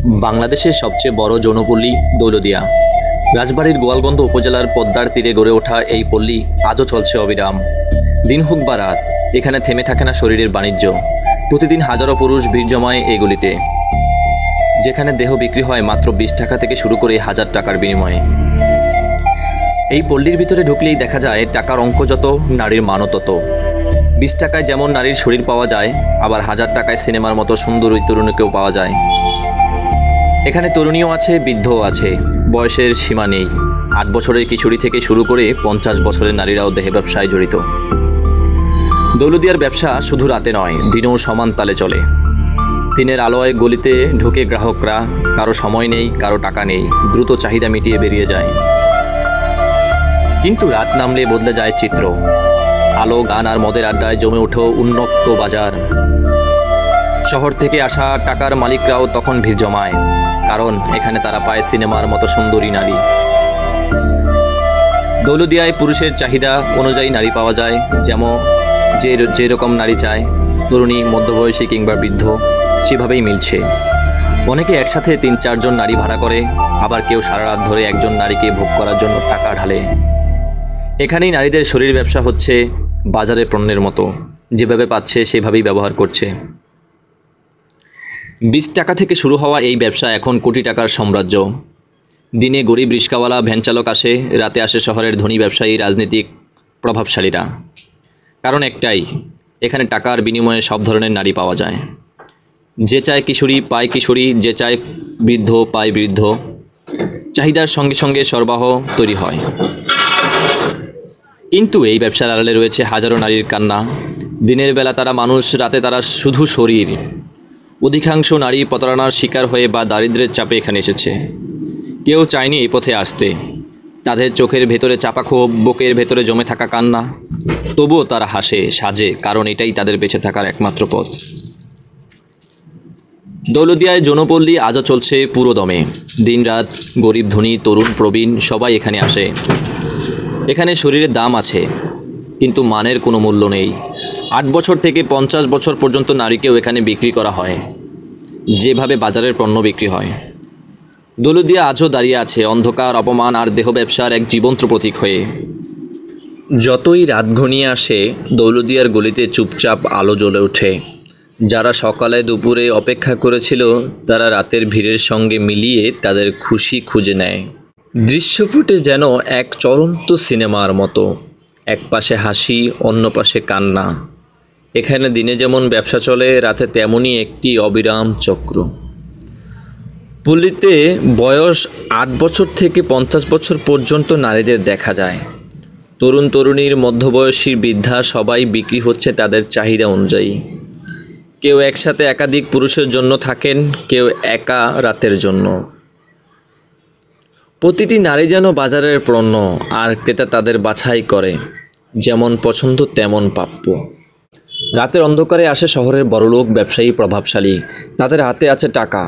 বাংলাদেশের সবচেয়ে বড় যৌনপল্লী দৌলতদিয়া। রাজবাড়ীর গোয়ালগঞ্জ উপজেলার পদ্মার তীরে গড়ে ওঠা এই পল্লী আজও চলছে অবিরাম। দিন হোক বা রাত, এখানে থেমে থাকে না শরীরের বাণিজ্য। প্রতিদিন হাজারো পুরুষ ভিড় জমায় এইগুলিতে, যেখানে দেহ বিক্রি হয় মাত্র 20 টাকা থেকে শুরু করে 1000 টাকার বিনিময়ে। এই পল্লীর ভিতরে ঢুকলেই দেখা যায় টাকার অঙ্ক যত, নারীর মানও তত। 20 টাকায় যেমন নারীর শরীর পাওয়া যায়, আবার 1000 টাকায় সিনেমার মতো সুন্দর ওই তরুণীকেও পাওয়া যায়। এখানে তরুণীও আছে, বৃদ্ধও আছে, বয়সের সীমা নেই। 8 বছরের কিশোরী থেকে শুরু করে 50 বছরের নারীরাও দেহ ব্যবসায় জড়িত। দৌলতদিয়ার ব্যবসা শুধু রাতে নয়, দিনেও সমান তালে চলে। দিনের আলোয় গলিতে ঢুকে গ্রাহকরা, কারো সময় নেই, কারো টাকা নেই, দ্রুত চাহিদা মিটিয়ে বেরিয়ে যায়। কিন্তু রাত নামলে বদলে যায় চিত্র। আলো, গান আর মদের আড্ডায় জমে ওঠে উন্মুক্ত বাজার। শহর থেকে আসা টাকার মালিকরাও তখন ভিড় জমায়, কারণ এখানে তারা পায় সিনেমার মতো সুন্দরী নারী। দৌলতদিয়ায় পুরুষের চাহিদা অনুযায়ী নারী পাওয়া যায়, যেমন যে রকম নারী চায়, তরুণী, মধ্যবয়সী কিংবা বৃদ্ধ, সেভাবেই মিলছে। অনেকে একসাথে 3-4 জন নারী ভাড়া করে, আবার কেউ সারা রাত ধরে একজন নারীকে ভোগ করার জন্য টাকা ঢালে। এখানেই নারীদের শরীর ব্যবসা হচ্ছে বাজারের পণ্যের মতো, যেভাবে পাচ্ছে সেভাবেই ব্যবহার করছে। 20 টাকা থেকে শুরু হওয়া এই ব্যবসা এখন কোটি টাকার সাম্রাজ্য। দিনে গরিব রিক্সাওয়ালা, ভ্যানচালক আসে, রাতে আসে শহরের ধনী ব্যবসায়ী, রাজনীতিক, প্রভাবশালীরা। কারণ একটাই, এখানে টাকার বিনিময়ে সব ধরনের নারী পাওয়া যায়। যে চায় কিশোরী পায় কিশোরী, যে চায় বৃদ্ধ পায় বৃদ্ধ। চাহিদার সঙ্গে সঙ্গে সরবরাহ তৈরি হয়। কিন্তু এই ব্যবসার আড়ালে রয়েছে হাজারো নারীর কান্না। দিনের বেলা তারা মানুষ, রাতে তারা শুধু শরীর। অধিকাংশ নারী প্রতারণার শিকার হয়ে বা দারিদ্র্যের চাপে এখানে এসেছে। কেউ চায়নি এই পথে আসতে। তাদের চোখের ভেতরে চাপা ক্ষোভ, বুকের ভেতরে জমে থাকা কান্না। তবুও তারা হাসে, সাজে, কারণ এটাই তাদের বেঁচে থাকার একমাত্র পথ। দৌলতদিয়ায় যৌনপল্লী আজও চলছে পুরো দমে। দিন রাত, গরিব ধনী, তরুণ প্রবীণ সবাই এখানে আসে। এখানে শরীরের দাম আছে, কিন্তু মানের কোনো মূল্য নেই। 8 বছর থেকে 50 বছর পর্যন্ত নারীকেও এখানে বিক্রি করা হয়, যেভাবে বাজারের পণ্য বিক্রি হয়। দৌলতদিয়া আজও দাঁড়িয়ে আছে অন্ধকার, অপমান আর দেহ ব্যবসার এক জীবন্ত প্রতীক হয়ে। যতই রাত ঘনিয়ে আসে, দৌলতদিয়ার গলিতে চুপচাপ আলো জ্বলে ওঠে। যারা সকালে দুপুরে অপেক্ষা করেছিল, তারা রাতের ভিড়ের সঙ্গে মিলিয়ে তাদের খুশি খুঁজে নেয়। দৃশ্যপটে যেন এক চলন্ত সিনেমার মতো, এক পাশে হাসি, অন্য পাশে কান্না। এখানে দিনে যেমন ব্যবসা চলে, রাতে তেমনই একটি অবিরাম চক্র। পল্লীতে বয়স 8 বছর থেকে 50 বছর পর্যন্ত নারীদের দেখা যায়। তরুণ তরুণীর, মধ্যবয়সী, বৃদ্ধা সবাই বিক্রি হচ্ছে তাদের চাহিদা অনুযায়ী। কেউ একসাথে একাধিক পুরুষের জন্য থাকেন, কেউ একা রাতের জন্য। প্রতিটি নারী যেন বাজারের পণ্য, আর ক্রেতা তাদের বাছাই করে, যেমন পছন্দ তেমন প্রাপ্য। রাতের অন্ধকারে আসে শহরের বড়লোক, ব্যবসায়ী, প্রভাবশালী। তাদের হাতে আছে টাকা,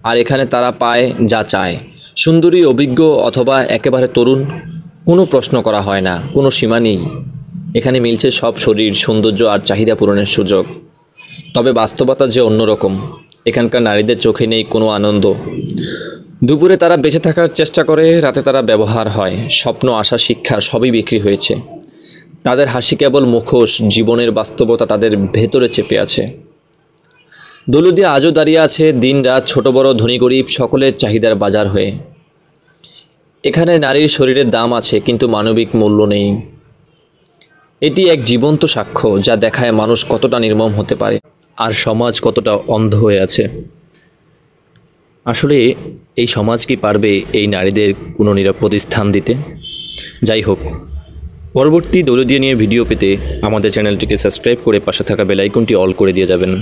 আর এখানে তারা পায় যা চায়। সুন্দরী, অভিজ্ঞ অথবা একেবারে তরুণ, কোনো প্রশ্ন করা হয় না, কোনো সীমা নেই। এখানে মিলছে সব শরীর, সৌন্দর্য আর চাহিদা পূরণের সুযোগ। তবে বাস্তবতা যে অন্যরকম। এখানকার নারীদের চোখে নেই কোনো আনন্দ। দুপুরে তারা বেঁচে থাকার চেষ্টা করে, রাতে তারা ব্যবহার হয়। স্বপ্ন, আশা, শিক্ষা সবই বিক্রি হয়েছে। তাদের হাসি কেবল মুখোশ, জীবনের বাস্তবতা তাদের ভেতরে চেপে আছে। দৌলতদিয়া আজও দাঁড়িয়ে আছে দিন রাত, ছোট বড়, ধনী গরিব সকলের চাহিদার বাজার হয়ে। এখানে নারীর শরীরের দাম আছে, কিন্তু মানবিক মূল্য নেই। এটি এক জীবন্ত সাক্ষ্য, যা দেখায় মানুষ কতটা নির্মম হতে পারে আর সমাজ কতটা অন্ধ হয়ে আছে। আসলে এই সমাজ কি পারবে এই নারীদের কোনো নিরাপদ স্থান দিতে? যাই হোক, পরবর্তী দৌলতদিয়া নিয়ে ভিডিও পেতে আমাদের চ্যানেলটিকে সাবস্ক্রাইব করে পাশে থাকা বেল আইকনটি অল করে দিয়ে যাবেন।